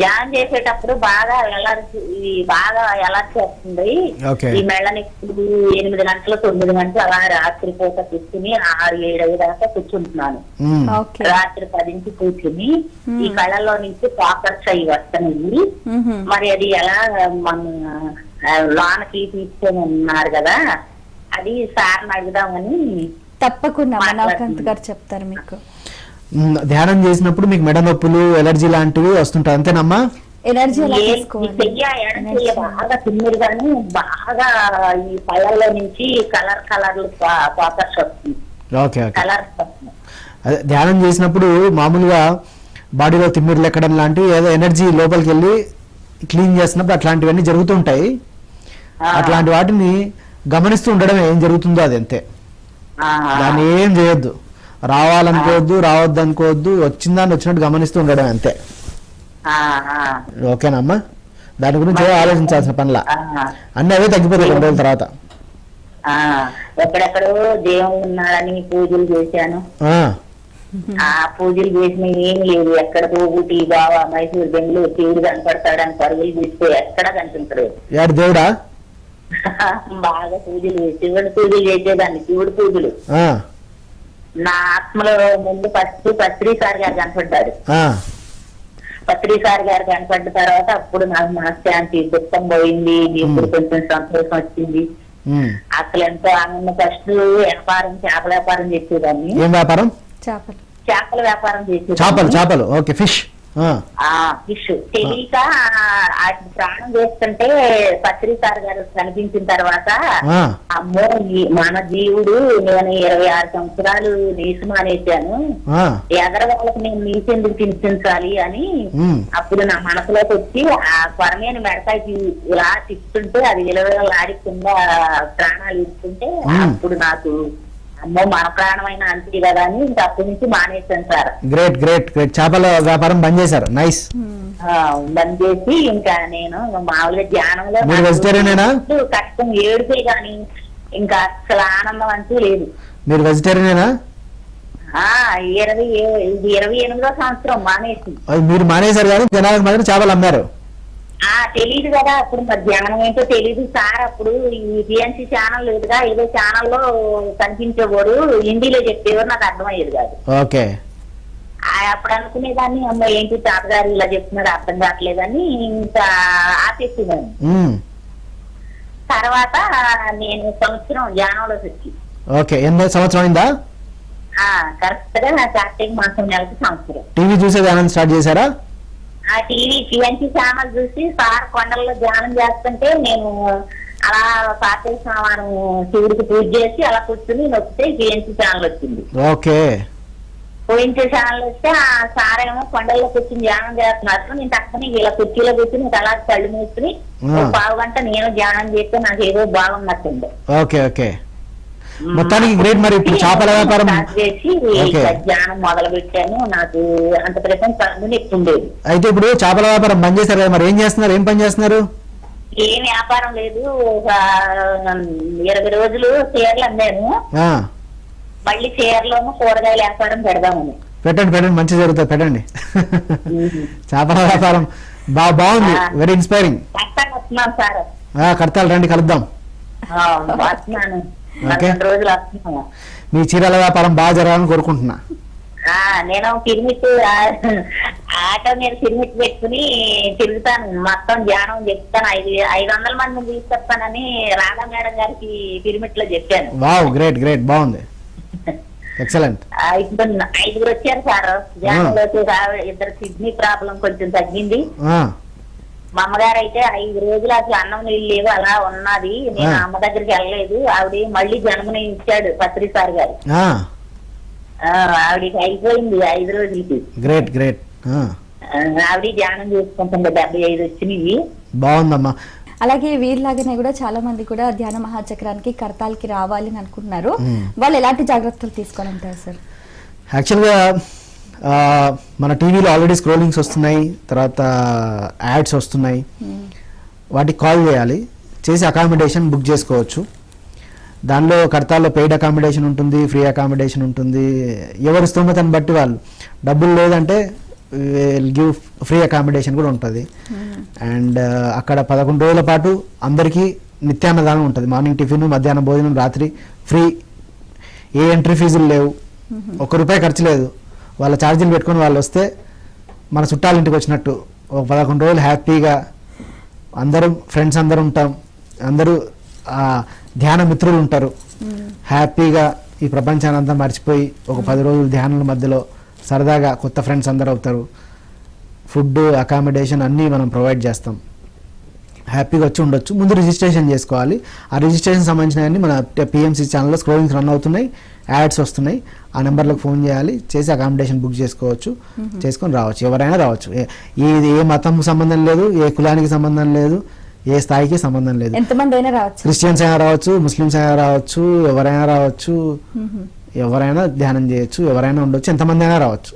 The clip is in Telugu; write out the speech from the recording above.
ధ్యానం చేసేటప్పుడు బాగా ఎలర్జీ వస్తుంది. ఈ మెళ్ళ నొప్పులు 8 గంటలు 9 గంటలు అలా రాత్రి పూట కూర్చుని 6-7 దాకా కూర్చుంటున్నాను. రాత్రి 10 నుంచి కూర్చుని ఈ కళ్ళల్లో నుంచి పాకర్స్ అవి వస్తున్నాయి. మరి అది ఎలా మన లోనకి తీసుకొని ఉన్నారు కదా, అది సార్ని అడుగుదామని. తప్పకుండా నవకాంత్ గారు చెప్తారు మీకు. ధ్యానం చేసినప్పుడు మీకు మెడ నొప్పులు, ఎలర్జీ లాంటివి వస్తుంటాయి, అంతేనమ్మా? ఎనర్జీ బాగా తిమ్మిరి కానీ బాగా ఈ పళ్ళల్లో నుంచి కలర్లు పాకర్స్ వస్తుంది. Okay okay. అదే ధ్యానం చేసినప్పుడు మామూలుగా బాడీలో తిమ్మిరులు ఎక్కడం లాంటివి ఏదో ఎనర్జీ లోపలికి వెళ్ళి క్లీన్ చేసినప్పుడు అట్లాంటివన్నీ జరుగుతుంటాయి. అట్లాంటి వాటిని గమనిస్తూ ఉండడం, ఏం జరుగుతుందో అది అంతే. దాన్ని ఏం చేయొద్దు, రావాలనుకోవద్దు, రావద్దు అనుకోవద్దు, వచ్చిందాన్ని వచ్చినట్టు గమనిస్తూ ఉండడం అంతే. ఓకేనమ్మా? దాని గురించి ఆలోచించాల్సిన పనిలా, అన్ని అవే తగ్గిపోతాయి 2 రోజుల తర్వాత. ఎక్కడెక్కడో దేవుడు ఉన్నాడని పూజలు చేశాను. ఆ పూజలు చేసిన ఏం లేదు. ఎక్కడికో ఊటీ, బావా, మైసూరు, బెంగళూరు శివుడు కనపడతాడని పరుగులు తీసిపోయి ఎక్కడ కనిపించలేదు. దేవుడా బాగా పూజలు శివుడి పూజలు చేసేదాన్ని, శివుడి పూజలు. నా ఆత్మలో ముందు ఫస్ట్ పత్రి సార్ గారు కనపడ్డారు. పత్రి సార్ గారు కనపడ్డ తర్వాత అప్పుడు నాకు మనశ్శాంతి, దుఃఖం పోయింది. ఇప్పుడు కొంచెం సంతోషం వచ్చింది. అసలు ఎంతో ఆనందం. ఫస్ట్ వ్యాపారం, చేపల వ్యాపారం చేసేదాన్ని. ఏం వ్యాపారం? చేపల వ్యాపారం చేసేదాన్ని. చేపలు. ఓకే. ఫిష్. ఫిష్ తెలియక ప్రాణం చేస్తుంటే పత్రికారు గారు కనిపించిన తర్వాత, అమ్మో మన జీవుడు, నేను 26 సంవత్సరాలు నీసు మానేశాను, ఎదర వాళ్ళకి నేను నీసెందుకు తినిపించాలి అని అప్పుడు నా మనసులోకి వచ్చి ఆ కొరమేని మెడకాయకి ఇలా తిప్పుతుంటే అది విలవిలాడి కింద ప్రాణాలు ఇస్తుంటే అప్పుడు నాకు అమ్మో మన ప్రాణమైన అంతే కదా అని ఇంకా అప్పటి నుంచి మానేశాను సార్. Great great great. చేపల వ్యాపారం బంద్ చేశారు. నైస్. బంద్ చేసి ఇంకా నేను మామూలుగా ధ్యానంలో కష్టం ఏడుపే గాని ఇంకా అసలు ఆనందం అంటూ లేదు. మీరు వెజిటేరియనేనా? 28వ సంవత్సరం మానేసి. మీరు మానేశారు కానీ జనాలకు మాత్రం చేపలు అమ్మారు. తెలీదు కదా అప్పుడు, మరి ధ్యానం ఏంటో తెలీదు సార్. అప్పుడు ఈ పిఎంసి ఛానల్ లేదుగా, ఏదో ఛానల్లో కనిపించేవాడు, హిందీలో చెప్పేవారు, నాకు అర్థమయ్యేది కాదు. ఓకే. అప్పుడు అనుకునేదాన్ని, అమ్మ ఏంటి తాతగారు ఇలా చెప్తున్నారు అర్థం కావట్లేదని ఇంకా ఆపేసేదాన్ని. తర్వాత నేను సంవత్సరం ధ్యానంలోకి వచ్చి. ఓకే. ఎన్నో సంవత్సరం అయిందా? కరెక్ట్ గా కార్తీక మాసం నెలకి సంవత్సరం. టీవీ చూసే ధ్యానం స్టార్ట్ చేశారా? ఆ టీవీ పిఎన్సీ ఛానల్ చూసి సార్ కొండల్లో ధ్యానం చేస్తుంటే నేను అలా పార్టీస్వామి శివుడికి పూజ చేసి అలా కూర్చుని నొక్కితే పిఎన్సీ ఛానల్ వచ్చింది. ఓకే. పిఎన్సీ ఛానల్ వస్తే ఆ సార్ ఏమో కొండల్లో కూర్చుని ధ్యానం చేస్తున్నారు. నేను తక్కువ ఇలా కుర్చీలో కూర్చుని అలా కళ్ళు మూసుకుని 1/2 గంట నేను ధ్యానం చేస్తే నాకు ఏదో బాగున్నట్టుంది. Okay okay. మొత్తానికి గ్రేట్. మరి ఇప్పుడు చేపల వ్యాపారం చేసి ధ్యానం మొదలు పెట్టాను. నాకు అంత ప్రతి ఎక్కుండేది. అయితే ఇప్పుడు చేపల వ్యాపారం బంద్ చేశారు కదా, మరి ఏం చేస్తున్నారు? ఏం పని చేస్తున్నారు? ఏం వ్యాపారం లేదు. ఒక 20 రోజులు చీరలు అమ్మాను. మళ్ళీ చీరలోనూ కూరగాయల వ్యాపారం పెడదామని. పెట్టండి పెట్టండి, మంచి జరుగుతుంది, పెట్టండి. చేపల వ్యాపారం బాగుంది, వెరీ ఇన్స్పైరింగ్. వస్తున్నాను సార్. కడతాలు రండి, కలుద్దాం. వస్తున్నాను. మీ చీరల వ్యాపారం బాగా జరగాలని కోరుకుంటున్నా. నేను పిరిమిట్ ఆటో మీద పిరిమిట్ పెట్టుకుని తిరుగుతాను, మొత్తం ధ్యానం చెప్తాను. 500 మందిని తీసుకొస్తానని రాధా మేడం గారికి పిరిమిట్ లో చెప్పాను. వావ్, గ్రేట్ గ్రేట్, బాగుంది, ఎక్సలెంట్. 5 వచ్చారు సార్ ధ్యానంలోకి. 2 కిడ్నీ ప్రాబ్లం కొంచెం తగ్గింది. మా అమ్మగారు అయితే 5 రోజులు అసలు అన్నం నీళ్ళు లేవు, అలా ఉన్నది. నేను అమ్మ దగ్గరికి వెళ్ళలేదు. ఆవిడ మళ్ళీ జన్మని ఇచ్చాడు పత్రి సార్ గారు. ఆవిడకి అయిపోయింది 5 రోజులకి. Great great. ఆవిడ ధ్యానం చేసుకుంటుంది. 75 వచ్చినాయి. బాగుందమ్మా. అలాగే వీరిలాగానే కూడా చాలా మంది కూడా ధ్యాన మహాచక్రానికి కర్తాలకి రావాలి అని అనుకుంటున్నారు. వాళ్ళు ఎలాంటి జాగ్రత్తలు తీసుకోవాలంటారు సార్? యాక్చువల్గా మన టీవీలో ఆల్రెడీ స్క్రోలింగ్స్ వస్తున్నాయి, తర్వాత యాడ్స్ వస్తున్నాయి. వాటికి కాల్ చేయాలి, చేసి అకామిడేషన్ బుక్ చేసుకోవచ్చు. దానిలో కర్తాల్లో పెయిడ్ అకామిడేషన్ ఉంటుంది, ఫ్రీ అకామిడేషన్ ఉంటుంది. ఎవరి స్తోమతను బట్టి వాళ్ళు. డబ్బులు లేదంటే విల్ గివ్ ఫ్రీ అకామిడేషన్ కూడా ఉంటుంది. అండ్ అక్కడ 11 రోజుల పాటు అందరికీ నిత్యాన్నదానం ఉంటుంది. మార్నింగ్ టిఫిన్, మధ్యాహ్నం భోజనం, రాత్రి ఫ్రీ. ఏ ఎంట్రీ ఫీజులు లేవు, ₹1 ఖర్చు లేదు. వాళ్ళ ఛార్జీలు పెట్టుకొని వాళ్ళు వస్తే మన చుట్టాల ఇంటికి వచ్చినట్టు ఒక 11 రోజులు హ్యాపీగా అందరం ఫ్రెండ్స్ అందరూ ఉంటాం. అందరూ ధ్యాన మిత్రులు ఉంటారు. హ్యాపీగా ఈ ప్రపంచాన్ని అంతా మర్చిపోయి ఒక 10 రోజులు ధ్యానాల మధ్యలో సరదాగా కొత్త ఫ్రెండ్స్ అందరూ అవుతారు. ఫుడ్, అకామిడేషన్ అన్నీ మనం ప్రొవైడ్ చేస్తాం. హ్యాపీగా వచ్చి ఉండొచ్చు. ముందు రిజిస్ట్రేషన్ చేసుకోవాలి. ఆ రిజిస్ట్రేషన్ సంబంధించినవన్నీ మన పిఎంసి ఛానల్లో స్క్రోలింగ్స్ రన్ అవుతున్నాయి, యాడ్స్ వస్తున్నాయి. ఆ నెంబర్లకు ఫోన్ చేయాలి, చేసి అకామిడేషన్ బుక్ చేసుకోవచ్చు, చేసుకొని రావచ్చు. ఎవరైనా రావచ్చు. ఏ మతం సంబంధం లేదు, ఏ కులానికి సంబంధం లేదు, ఏ స్థాయికి సంబంధం లేదు. ఎంతమంది అయినా రావచ్చు. క్రిస్టియన్స్ అయినా రావచ్చు, ముస్లిమ్స్ అయినా రావచ్చు, ఎవరైనా రావచ్చు, ఎవరైనా ధ్యానం చేయొచ్చు, ఎవరైనా ఉండొచ్చు, ఎంతమంది అయినా రావచ్చు.